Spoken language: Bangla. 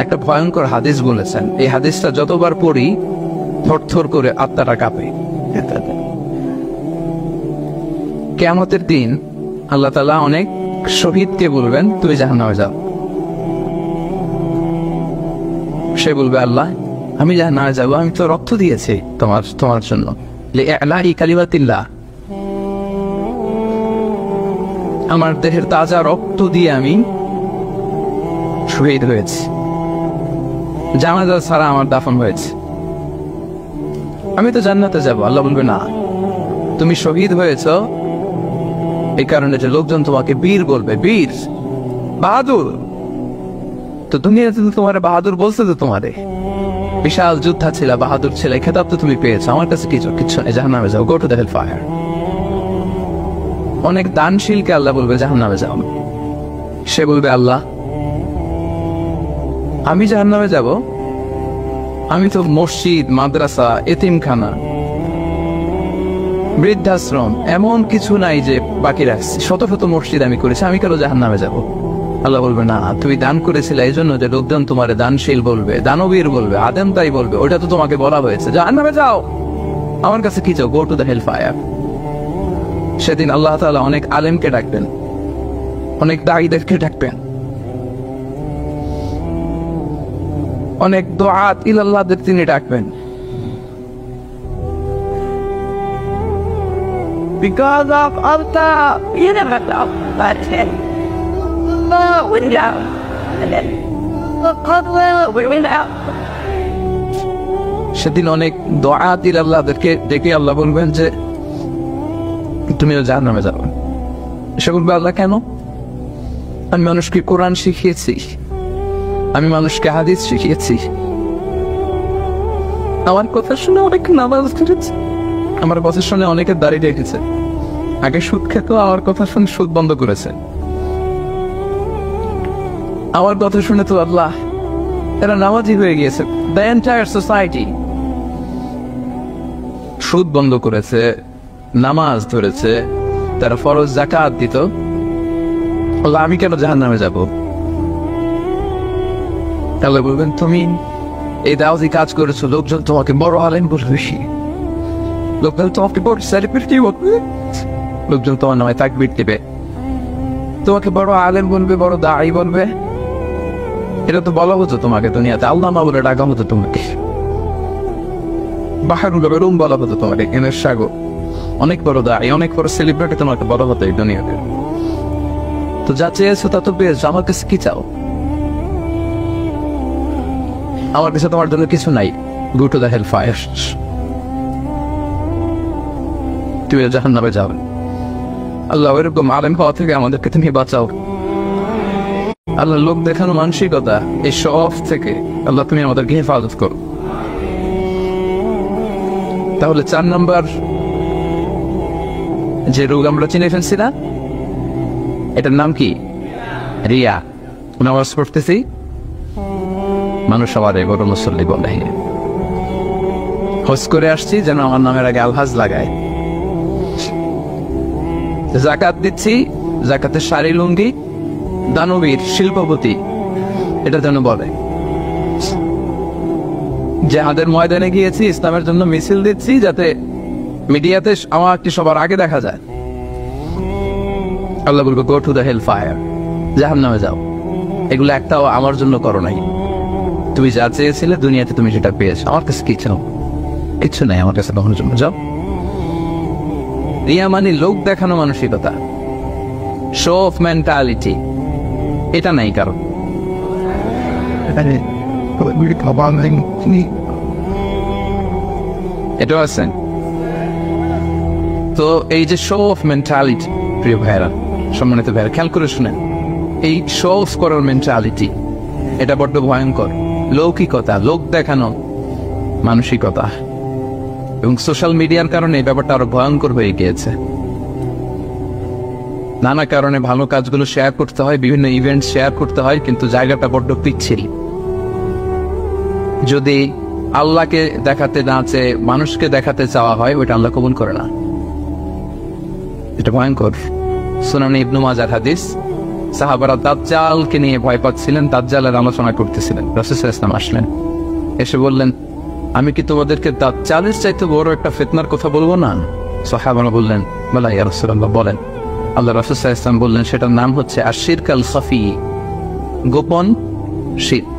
একটা ভয়ঙ্কর হাদিস বলেছেন, এই হাদিসটা যতবার পড়ি থরথর করে আত্মাটা কাঁপে। কিয়ামতের দিন আল্লাহ তাআলা অনেক শহীদকে বলবেন তুমি জাহান্নামে যাও। সে বলবে আল্লাহ আমি জাহান্নামে যাব, আমি তো রক্ত দিয়েছি তোমার জন্য, লিইলাহি কালিমাতিল্লাহ, আমার দেহের তাজা রক্ত দিয়ে আমি শহীদ হয়েছি, জানাজা ছাড়া আমার দাফন হয়েছে, আমি তো জান্নাতে যাব। আল্লাহ বলবে না, তুমি শহীদ হয়েছ এই কারণে যে লোকজন তোমাকে বীর বলবে, বীর বাহাদুর। তো দুনিয়াতে তো তোমার বাহাদুর বলছে, তো তোমারে বিশাল যোদ্ধা ছিল, বাহাদুর ছিল, খেতাব তো তুমি পেয়েছো, আমার কাছে কিচ্ছু নেই, জাহান্নামে যাও, go to the hell fire. অনেক দানশীলকে আল্লাহ বলবে জাহান্নামে যাও। সে বলবে আল্লাহ আমি জাহান্নামে যাব, আমি তো মসজিদ, মাদ্রাসা, এতিমখানা, বৃদ্ধাশ্রম এমন কিছু নাই যে বাকি রাখছি, শত শত মসজিদ আমি করেছি, আমি কেন জাহান্নামে যাব? আল্লাহ বলবে না, তুমি দান করেছিলে এই জন্য যে লোকজন তোমার দানশীল বলবে, দানবীর বলবে, আদেম তাই বলবে, ওটা তো তোমাকে বলা হয়েছে, জাহান্নামে যাও, আমার কাছে কি চাও, go to the hell fire. সেদিন আল্লাহ তাআলা অনেক আলেমকে ডাকবেন, অনেক দাঈদেরকে ডাকবেন, অনেক দুআত ইলাল্লাহদের তিনি ডাকবেন। Because of Allah, you never know, but then, we know, and then, we know. সেদিন অনেক দুআত ইলাল্লাহদেরকে ডেকে আল্লাহ বলবেন যে তুমিও জাহান্নামে যাবে। সে বলবে আল্লাহ কেন? আমি মানুষকে কোরআন শিখিয়েছি, আমি মানুষকে হাদিস শিখিয়েছি, আমার কথা শুনে অনেক নামাজ পড়েছে, আমার কথা শুনে অনেকে দাড়ি রেখেছে, আগে সুদ খেত, আমার কথা শুনে সুদ বন্ধ করেছে, আমার কথা শুনে তো আল্লাহ এরা নামাজি হয়ে গিয়েছে। দ্য এন্টায়ার সোসাইটি সুদ বন্ধ করেছে, নামাজ ধরেছে, তারা ফরজ যাকাত দিত, আল্লাহ আমি কেন জাহান্নামে যাব? আল্লাহ বলবেন তুমি এই দাওয়াতি কাজ করেছো, লোকজন তোমাকে বড় আলেম বলবে, লোকজন তোমাকে বড় সেলিব্রিটি বলবে, লোকজন তোমার নামে তাকবীর দিবে, তোমাকে বড় আলেম বলবে, বড় দাঈ বলবে, এটা তো বলা হতো তোমাকে দুনিয়াতে, আল্লামা বলে ডাকা হতো তোমাকে, বাহারুল উলুম বলা হতো তোমাকে, এনের সাগর, অনেক বড় দাঈ, অনেক বড় সেলিব্রিটি তোমাকে বলা হতো এই দুনিয়াতে। তো যা চেয়েছো তা তো পেয়েছো, আমার কাছে কি চাও? আমার কাছে তোমার জন্য কিছু নাই, go to the hell fire, তুমি জাহান্নামে যাও। আল্লাহ এরকম আলেম হওয়া থেকে আমাদেরকে তুমি বাঁচাও। আল্লাহ লোক দেখানো মানসিকতা, এই শো অফ থেকে আল্লাহ তুমি আমাদেরকে হেফাজত করো। তাহলে 4 নম্বর যে রোগ আমরা চিনে ফেলছি না, এটার নাম কি? রিয়া। নামাজ পড়তেছি, মানুষ আমারে বড় মুসল্লি বলে, হজ করে আসছি যেন আমার নামের আগে আলহাজ লাগায়, যাকাত দিচ্ছি, যাকাতের শাড়ি লুঙ্গি, দানবীর শিল্পপতি এটা যেন বলে, জিহাদের ময়দানে গিয়েছি, ইসলামের জন্য মিছিল দিচ্ছি, যাতে মিডিয়াতে আমাকে সবার আগে দেখা যায়। আল্লাহ বলবে go to the hell fire, জাহান্নামে যাও। এগুলো একটাও আমার জন্য করো নাই, তুমি যা চেয়েছিলে দুনিয়াতে তুমি সেটা পেয়েছো, আমার কাছে কি চাও? কিচ্ছু নাই আমার কাছে কখনোর জন্য, যাও। রিয়া মানে লোক দেখানো মানসিকতা, শো অফ মেন্টালিটি, এটা নাই কারণ। এটাও আছে। তো এই যে শো অফ মেন্টালিটি, প্রিয় ভাইরা, সম্মানিত ভাইরা, খেয়াল করে শুনেন, এই শো অফ করার মেন্টালিটি এটা বড্ড ভয়ঙ্কর। লৌকিকতা, লোক দেখানো মানসিকতা, এবং সোশ্যাল মিডিয়ার কারণে এই ব্যাপারটা আরো ভয়ঙ্কর হয়ে গিয়েছে। নানা কারণে ভালো কাজগুলো শেয়ার করতে হয়, বিভিন্ন ইভেন্ট শেয়ার করতে হয়, কিন্তু জায়গাটা বড্ড পিচ্ছিল। যদি আল্লাহকে দেখাতে না চেয়ে মানুষকে দেখাতে চাওয়া হয়, ওইটা আল্লাহ কবুল করে না, এটা ভয়ঙ্কর। সুনানে ইবনে মাজাহ হাদিস, সাহাবারা দাজ্জালকে নিয়ে ভয় পাচ্ছিলেন, দাজ্জালের আলোচনা করতেছিলেন। রাসূল সাল্লাল্লাহু আলাইহি ওয়াসাল্লাম আসলেন, এসে বললেন, আমি কি তোমাদেরকে দাজ্জালের চাইতে বড় একটা ফিতনার কথা বলবো না? সাহাবারা বললেন, বলা ইয়া রাসূলুল্লাহ, বলেন। আল্লাহ রাসূল সাল্লাল্লাহু আলাইহি ওয়াসাল্লাম বললেন, সেটার নাম হচ্ছে আশিরক আল খাফি, গোপন শিরক।